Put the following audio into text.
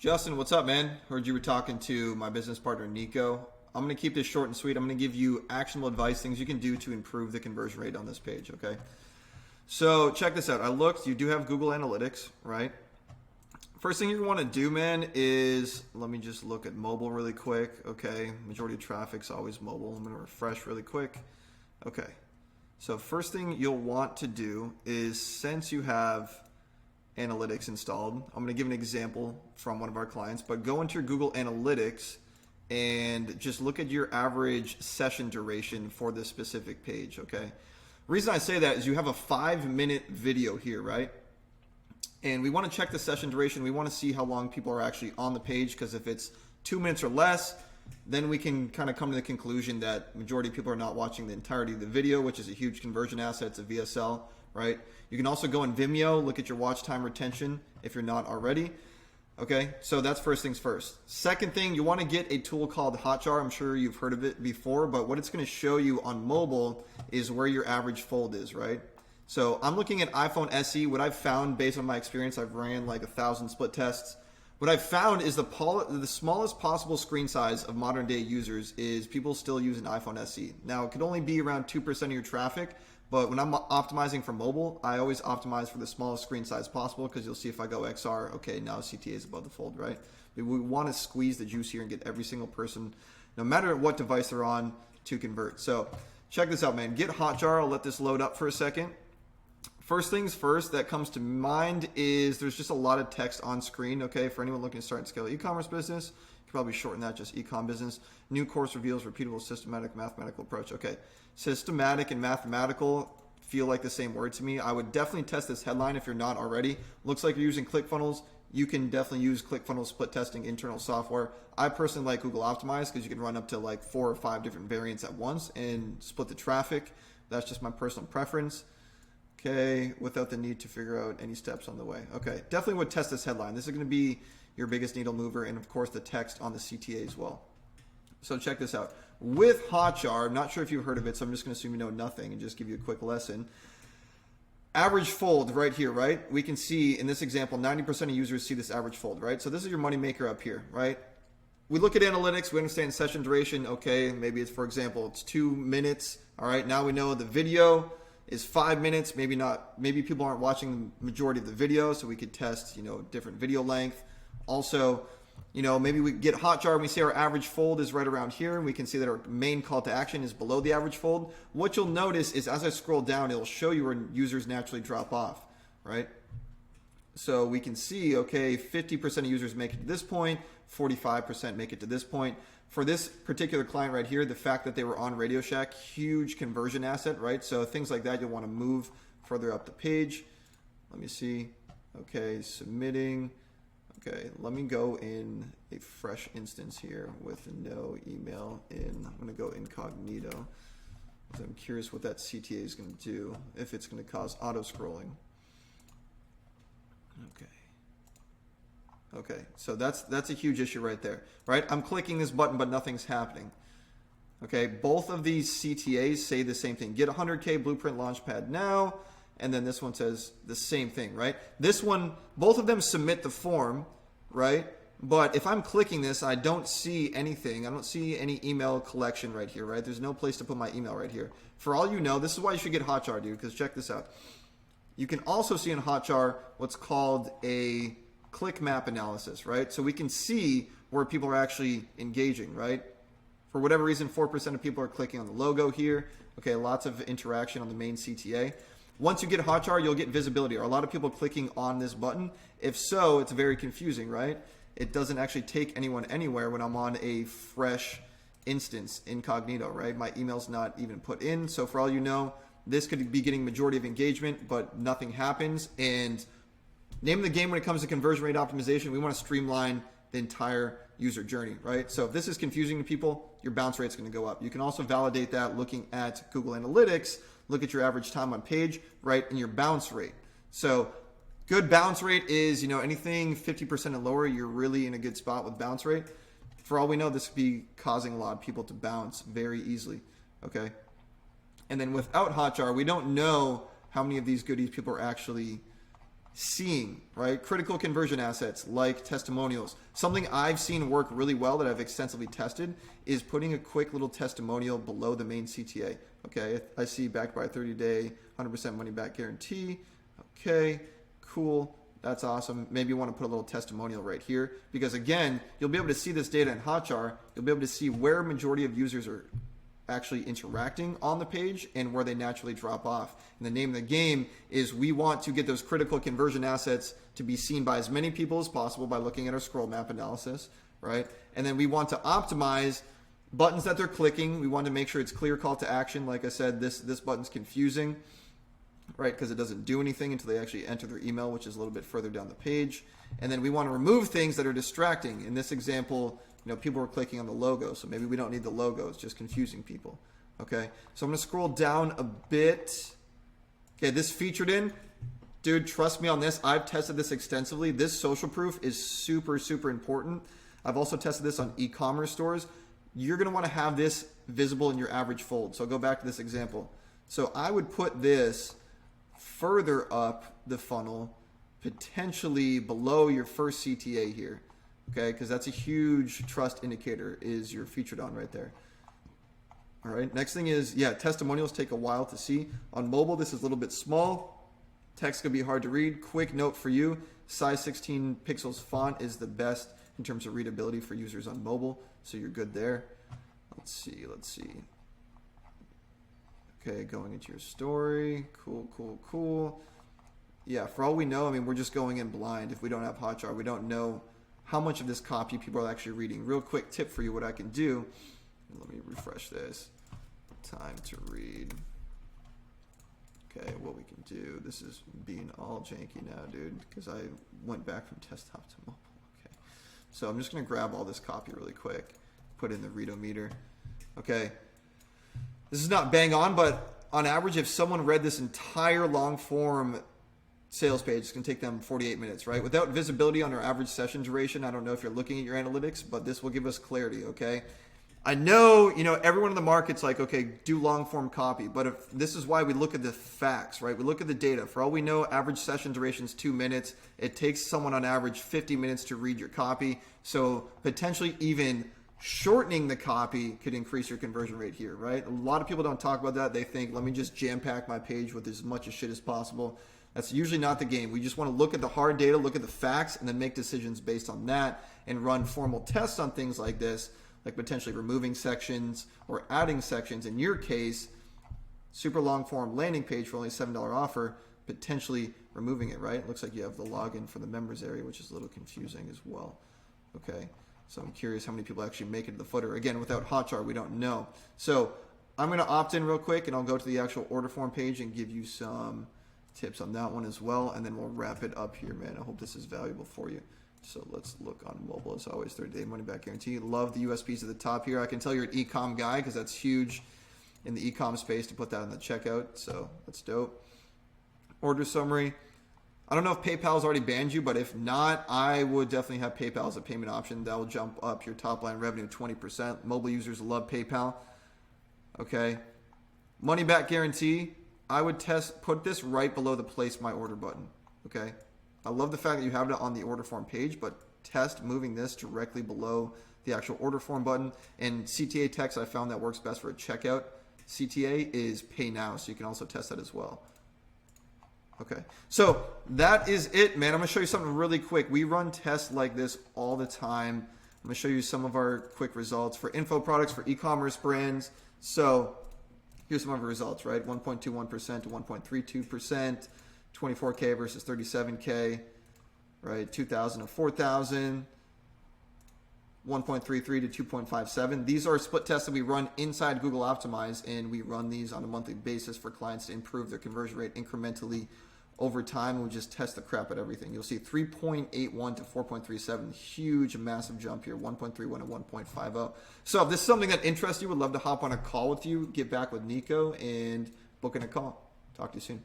Justin, what's up, man? Heard you were talking to my business partner, Nico. I'm going to keep this short and sweet. I'm going to give you actionable advice, things you can do to improve the conversion rate on this page, okay? So check this out. I looked. You do have Google Analytics, right? First thing you want to do, man, is let me just look at mobile really quick, okay? Majority of traffic's always mobile. I'm going to refresh really quick. Okay. So first thing you'll want to do is, since you have Analytics installed, I'm going to give an example from one of our clients, but go into your Google Analytics and just look at your average session duration for this specific page, okay? Reason I say that is you have a 5-minute video here, right? And we want to check the session duration. We want to see how long people are actually on the page, because if it's 2 minutes or less, then we can kind of come to the conclusion that majority of people are not watching the entirety of the video, which is a huge conversion asset. It's a VSL, right? You can also go in Vimeo, look at your watch time retention if you're not already. Okay, so that's first things first. Second thing, you want to get a tool called Hotjar. I'm sure you've heard of it before, but what it's going to show you on mobile is where your average fold is, right? So I'm looking at iPhone SE. What I've found based on my experience, I've ran like 1,000 split tests. What I've found is the smallest possible screen size of modern day users is people still use an iPhone SE. Now, it could only be around 2% of your traffic, but when I'm optimizing for mobile, I always optimize for the smallest screen size possible, because you'll see if I go XR, okay, now CTA is above the fold, right? We want to squeeze the juice here and get every single person, no matter what device they're on, to convert. So check this out, man. Get Hotjar. I'll let this load up for a second. First things first that comes to mind is there's just a lot of text on screen, okay? For anyone looking to start and scale e-commerce business, you can probably shorten that, just e-com business. New course reveals repeatable systematic mathematical approach. Okay, systematic and mathematical feel like the same word to me. I would definitely test this headline if you're not already. Looks like you're using ClickFunnels. You can definitely use ClickFunnels split testing internal software. I personally like Google Optimize because you can run up to like 4 or 5 different variants at once and split the traffic. That's just my personal preference. Okay, without the need to figure out any steps on the way. Okay, definitely would test this headline. This is going to be your biggest needle mover, and of course the text on the CTA as well. So check this out. With Hotjar, I'm not sure if you've heard of it, so I'm just going to assume you know nothing and just give you a quick lesson. Average fold right here, right? We can see in this example, 90% of users see this average fold, right? So this is your moneymaker up here, right? We look at analytics, we understand session duration. Okay, maybe it's, for example, it's 2 minutes. All right, now we know the video is 5 minutes. Maybe not, maybe people aren't watching the majority of the video, so we could test, different video length. Also, maybe we get Hotjar and we see our average fold is right around here, and we can see that our main call to action is below the average fold. What you'll notice is as I scroll down, it'll show you where users naturally drop off, right? So we can see, okay, 50% of users make it to this point, 45% make it to this point. For this particular client right here, the fact that they were on Radio Shack, huge conversion asset, right? So things like that, you'll want to move further up the page. Let me see. Okay, submitting. Okay, let me go in a fresh instance here with no email in. I'm going to go incognito because I'm curious what that CTA is going to do, if it's going to cause auto scrolling. Okay, so that's a huge issue right there, right? I'm clicking this button, but nothing's happening. Okay, both of these CTAs say the same thing. Get 100K Blueprint Launchpad now, and then this one says the same thing, right? This one, both of them submit the form, right? But if I'm clicking this, I don't see anything. I don't see any email collection right here, right? There's no place to put my email right here. For all you know, this is why you should get Hotjar, dude, because check this out. You can also see in Hotjar what's called a click map analysis, right? So we can see where people are actually engaging, right? For whatever reason, 4% of people are clicking on the logo here. Okay, lots of interaction on the main CTA. Once you get Hotjar, you'll get visibility. Are a lot of people clicking on this button? If so, it's very confusing, right? It doesn't actually take anyone anywhere when I'm on a fresh instance, incognito, right? My email's not even put in. So for all you know, this could be getting majority of engagement, but nothing happens. And name of the game when it comes to conversion rate optimization, we want to streamline the entire user journey, right? So if this is confusing to people, your bounce rate's going to go up. You can also validate that looking at Google Analytics, look at your average time on page, right, and your bounce rate. So good bounce rate is, anything 50% and lower, you're really in a good spot with bounce rate. For all we know, this could be causing a lot of people to bounce very easily, okay? And then without Hotjar, we don't know how many of these goodies people are actually seeing, right? Critical conversion assets like testimonials. Something I've seen work really well that I've extensively tested is putting a quick little testimonial below the main CTA. Okay, I see backed by a 30-day, 100% money back guarantee. Okay, cool. That's awesome. Maybe you want to put a little testimonial right here because again, you'll be able to see this data in Hotjar. You'll be able to see where majority of users are actually interacting on the page and where they naturally drop off. And the name of the game is we want to get those critical conversion assets to be seen by as many people as possible by looking at our scroll map analysis, right? And then we want to optimize buttons that they're clicking. We want to make sure it's clear call to action. Like I said, this button's confusing, right? Because it doesn't do anything until they actually enter their email, which is a little bit further down the page. And then we want to remove things that are distracting. In this example, people were clicking on the logo, so maybe we don't need the logo. It's just confusing people. Okay, so I'm going to scroll down a bit. Okay, this featured in. Dude, trust me on this. I've tested this extensively. This social proof is super, super important. I've also tested this on e-commerce stores. You're going to want to have this visible in your average fold. So go back to this example. So I would put this further up the funnel, potentially below your first CTA here. Okay, because that's a huge trust indicator is you're featured on right there. All right, next thing is, testimonials take a while to see. On mobile, this is a little bit small. Text can be hard to read. Quick note for you, size 16 pixels font is the best in terms of readability for users on mobile, so you're good there. Let's see. Okay, going into your story. Cool. Yeah, for all we know, we're just going in blind. If we don't have Hotjar, we don't know how much of this copy people are actually reading. Real quick tip for you, what I can do. Let me refresh this. Time to read. Okay, what we can do. This is being all janky now, dude, because I went back from desktop to mobile. Okay, so I'm just going to grab all this copy really quick, put in the readometer. Okay, this is not bang on, but on average, if someone read this entire long form sales page, it's going to take them 48 minutes, right? Without visibility on our average session duration, I don't know if you're looking at your analytics, but this will give us clarity, okay? I know, everyone in the market's like, okay, do long form copy, but if this is why we look at the facts, right? We look at the data. For all we know, average session duration is 2 minutes. It takes someone on average 50 minutes to read your copy. So potentially even shortening the copy could increase your conversion rate here, right? A lot of people don't talk about that. They think, let me just jam pack my page with as much shit as possible. That's usually not the game. We just want to look at the hard data, look at the facts, and then make decisions based on that and run formal tests on things like this, like potentially removing sections or adding sections. In your case, super long form landing page for only $7 offer, potentially removing it, right? It looks like you have the login for the members area, which is a little confusing as well. Okay, so I'm curious how many people actually make it to the footer. Again, without Hotjar, we don't know. So I'm going to opt in real quick, and I'll go to the actual order form page and give you some tips on that one as well, and then we'll wrap it up here, man. I hope this is valuable for you. So let's look on mobile as always. 30-day money back guarantee. Love the USPs at the top here. I can tell you're an e-com guy because that's huge in the e-com space to put that in the checkout. So that's dope. Order summary. I don't know if PayPal's already banned you, but if not, I would definitely have PayPal as a payment option. That will jump up your top line revenue 20%. Mobile users love PayPal. Okay. Money back guarantee. I would put this right below the place my order button. Okay. I love the fact that you have it on the order form page, but test moving this directly below the actual order form button. And CTA text, I found that works best for a checkout. CTA is pay now, so you can also test that as well. Okay, so that is it, man. I'm gonna show you something really quick. We run tests like this all the time. I'm gonna show you some of our quick results for info products, for e-commerce brands. So here's some of our results, right? 1.21% to 1.32%, 24K versus 37K, right? 2,000 to 4,000, 1.33 to 2.57. These are split tests that we run inside Google Optimize, and we run these on a monthly basis for clients to improve their conversion rate incrementally over time. We'll just test the crap at everything. You'll see 3.81 to 4.37, huge, massive jump here, 1.31 to 1.50. So if this is something that interests you, would love to hop on a call with you, get back with Nico, and book in a call. Talk to you soon.